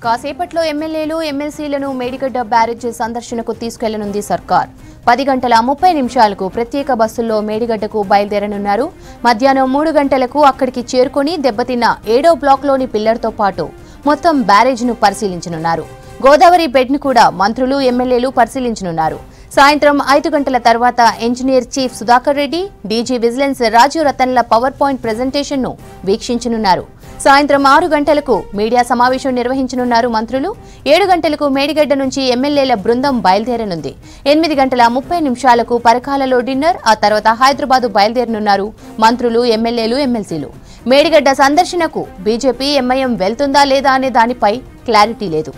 కాసేపట్లో ఎమ్మెల్యేలు ఎమ్మెల్సీలను మేడిగడ్డ బ్యారేజ్ సందర్శనకు తీసుకెళ్లనుంది సర్కార్. 10 గంటల 30 నిమిషాలకు ప్రత్యేక బస్సుల్లో మేడిగడ్డకు బయలుదేరనున్నారు. మధ్యాహ్నం 3 గంటలకు అక్కడికి చేరుకుని దెబ్బతిన్న 7వ బ్లాక్లోని పిల్లర్తో పాటు మొత్తం బ్యారేజ్ను పరిశీలించనున్నారు. గోదావరి బెడ్ను కూడా మంత్రులు ఎమ్మెల్యేలు పరిశీలించనున్నారు. సాయంత్రం 5 గంటల తర్వాత engineer chief Sudhakar Reddy, DG vigilance Rajiv రతన్ల పవర్ పాయింట్ ప్రెజెంటేషన్ను వీక్షించనున్నారు. సాయంత్రం 6 గంటలకు మీడియా సమావేశం నిర్వహించనున్నారు మంత్రులు. 7 గంటలకు మేడిగడ్డ నుంచి ఎమ్మెల్యేల బృందం బయలుదేరనుంది. 8 గంటల 30 నిమిషాలకు పరకాలలో డిన్నర్, ఆ తర్వాత హైదరాబాద్ బయలుదేరనున్నారు మంత్రులు ఎమ్మెల్యేలు ఎమ్మెల్సీలు. మేడిగడ్డ సందర్శనకు బీజేపీ ఎంఐఎం వెళ్తుందా లేదా అనే దానిపై క్లారిటీ లేదు.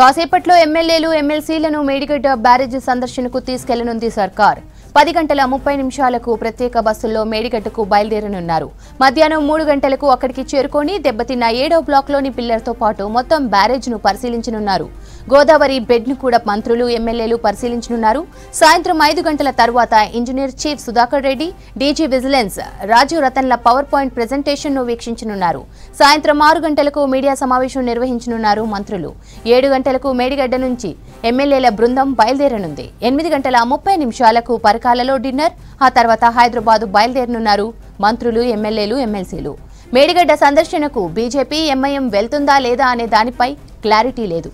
కాసేపట్లో ఎమ్మెల్యేలు ఎమ్మెల్సీలను మేడిగడ్డ బ్యారేజ్ సందర్శనకు తీసుకెళ్లనుంది సర్కార్. 10 గంటల 30 నిమిషాలకు ప్రత్యేక బస్సుల్లో మేడిగడ్డకు బయలుదేరనున్నారు. మధ్యాహ్నం 3 గంటలకు అక్కడికి చేరుకొని దెబ్బతిన్న 7వ బ్లాక్లోని పిల్లర్తో పాటు మొత్తం బ్యారేజ్ను పరిశీలించనున్నారు. గోదావరి బెడ్ను కూడా మంత్రులు ఎమ్మెల్యేలు పరిశీలించనున్నారు. సాయంత్రం 5 గంటల తర్వాత engineer chief Sudhakar Reddy, DG vigilance Rajiv రతన్ల పవర్ పాయింట్ ప్రెజెంటేషన్ను వీక్షించనున్నారు. సాయంత్రం 6 గంటలకు మీడియా సమావేశం నిర్వహించనున్నారు మంత్రులు. 7 గంటలకు మేడిగడ్డ నుంచి ఎమ్మెల్యేల బృందం బయలుదేరనుంది. 8 గంటల 30 నిమిషాలకు పరకాలలో డిన్నర్, ఆ తర్వాత హైదరాబాద్ బయలుదేరనున్నారు మంత్రులు ఎమ్మెల్యేలు ఎమ్మెల్సీలు. మేడిగడ్డ సందర్శనకు బీజేపీ ఎంఐఎం వెళ్తుందా లేదా అనే దానిపై క్లారిటీ లేదు.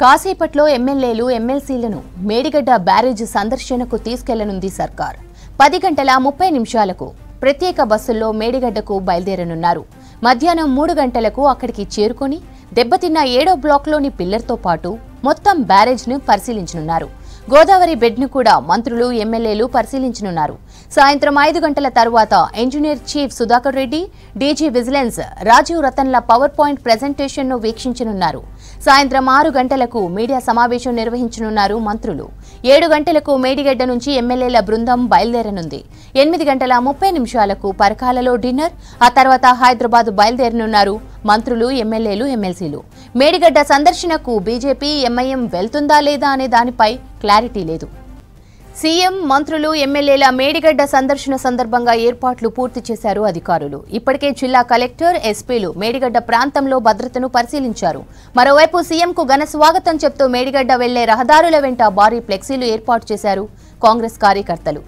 కాసేపట్లో ఎమ్మెల్యేలు ఎమ్మెల్సీలను మేడిగడ్డ బ్యారేజ్ సందర్శనకు తీసుకెళ్లనుంది సర్కార్. 10 గంటల 30 నిమిషాలకు ప్రత్యేక బస్సుల్లో మేడిగడ్డకు బయలుదేరనున్నారు. మధ్యాహ్నం 3 గంటలకు అక్కడికి చేరుకొని దెబ్బతిన్న 7వ బ్లాక్లోని పిల్లర్తో పాటు మొత్తం బ్యారేజ్ను పరిశీలించనున్నారు. గోదావరి బెడ్ను కూడా మంత్రులు ఎమ్మెల్యేలు పరిశీలించనున్నారు. సాయంత్రం 5 గంటల తర్వాత engineer chief Sudhakar Reddy, DG vigilance Rajiv రతన్ల పవర్ పాయింట్ ప్రెజెంటేషన్ను వీక్షించనున్నారు. సాయంత్రం 6 గంటలకు మీడియా సమావేశం నిర్వహించనున్నారు మంత్రులు. 7 గంటలకు మేడిగడ్డ నుంచి ఎమ్మెల్యేల బృందం బయలుదేరనుంది. 8 గంటల 30 నిమిషాలకు పరకాలలో డిన్నర్, ఆ తర్వాత హైదరాబాద్ బయలుదేరనున్నారు మంత్రులు ఎమ్మెల్యేలు ఎమ్మెల్సీలు. మేడిగడ్డ సందర్శనకు బీజేపీ ఎంఐఎం వెళ్తుందా లేదా అనే దానిపై క్లారిటీ లేదు. సీఎం, మంత్రులు, ఎమ్మెల్యేల మేడిగడ్డ సందర్శన సందర్భంగా ఏర్పాట్లు పూర్తి చేశారు అధికారులు. ఇప్పటికే జిల్లా కలెక్టర్, ఎస్పీలు మేడిగడ్డ ప్రాంతంలో భద్రతను పరిశీలించారు. మరోవైపు సీఎంకు ఘన స్వాగతం చెప్తూ మేడిగడ్డ వెళ్లే రహదారుల వెంట భారీ ఫ్లెక్సీలు ఏర్పాటు చేశారు కాంగ్రెస్ కార్యకర్తలు.